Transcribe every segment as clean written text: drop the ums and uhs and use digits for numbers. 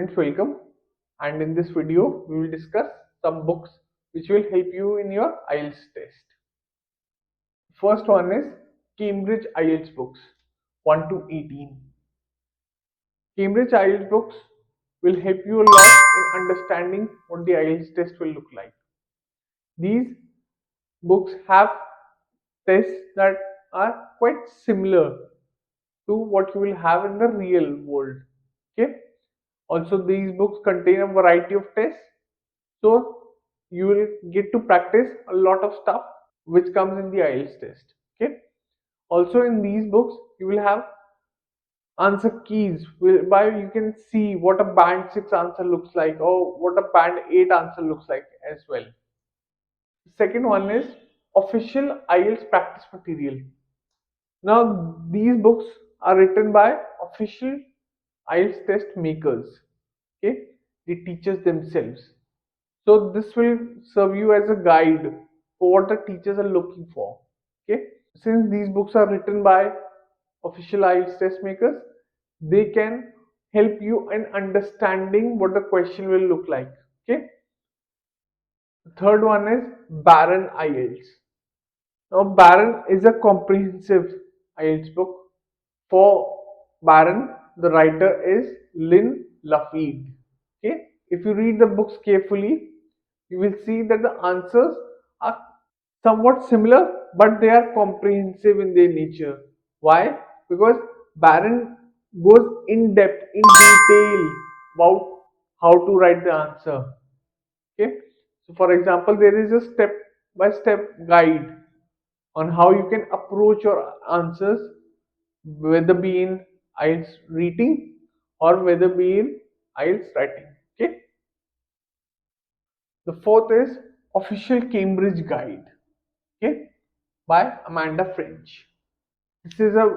students, welcome, and in this video we will discuss some books which will help you in your IELTS test. First one is Cambridge IELTS books 1 to 18. Cambridge IELTS books will help you a lot in understanding what the IELTS test will look like. These books have tests that are quite similar to what you will have in the real world. Okay. Also, these books contain a variety of tests, so you will get to practice a lot of stuff which comes in the IELTS test. Okay. Also, in these books, you will have answer keys whereby you can see what a band 6 answer looks like or what a band 8 answer looks like as well. The second one is official IELTS practice material. Now, these books are written by official IELTS test makers, okay, the teachers themselves. So, this will serve you as a guide for what the teachers are looking for, okay. Since these books are written by official IELTS test makers, they can help you in understanding what the question will look like, okay. The third one is Barron IELTS. Now, Barron is a comprehensive IELTS book. For Barron, the writer is Lynn Laffitte. Okay, if you read the books carefully, you will see that the answers are somewhat similar, but they are comprehensive in their nature. Why? Because Barron goes in depth, in detail about how to write the answer. Okay, so for example, there is a step by step guide on how you can approach your answers, whether be in IELTS reading or whether be in IELTS writing. Okay. The fourth is Official Cambridge Guide. Okay, by Amanda French. This is a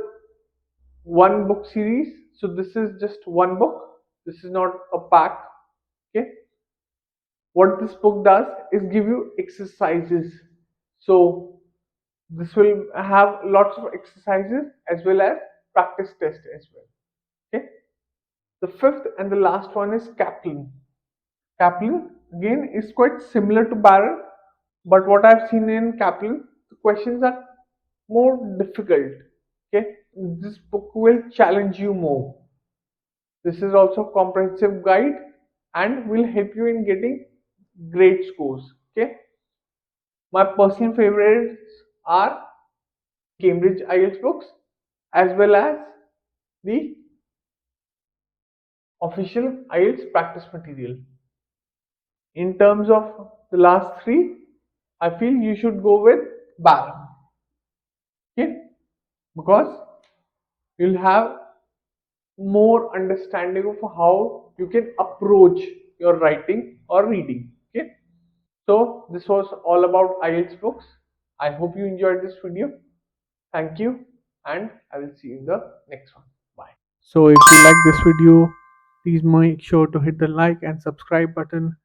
one book series, so this is just one book. This is not a pack. Okay. What this book does is give you exercises. So this will have lots of exercises as well as practice test as well. Okay. The fifth and the last one is Kaplan. Kaplan again is quite similar to Barron, but what I've seen in Kaplan, the questions are more difficult. Okay, this book will challenge you more. This is also a comprehensive guide and will help you in getting great scores. Okay, my personal favorites are Cambridge IELTS books as well as the official IELTS practice material. In terms of the last three, I feel you should go with Barron. Okay, because you'll have more understanding of how you can approach your writing or reading. Okay, so this was all about IELTS books. I hope you enjoyed this video. Thank you, and I will see you in the next one. Bye. So if you like this video, please make sure to hit the like and subscribe button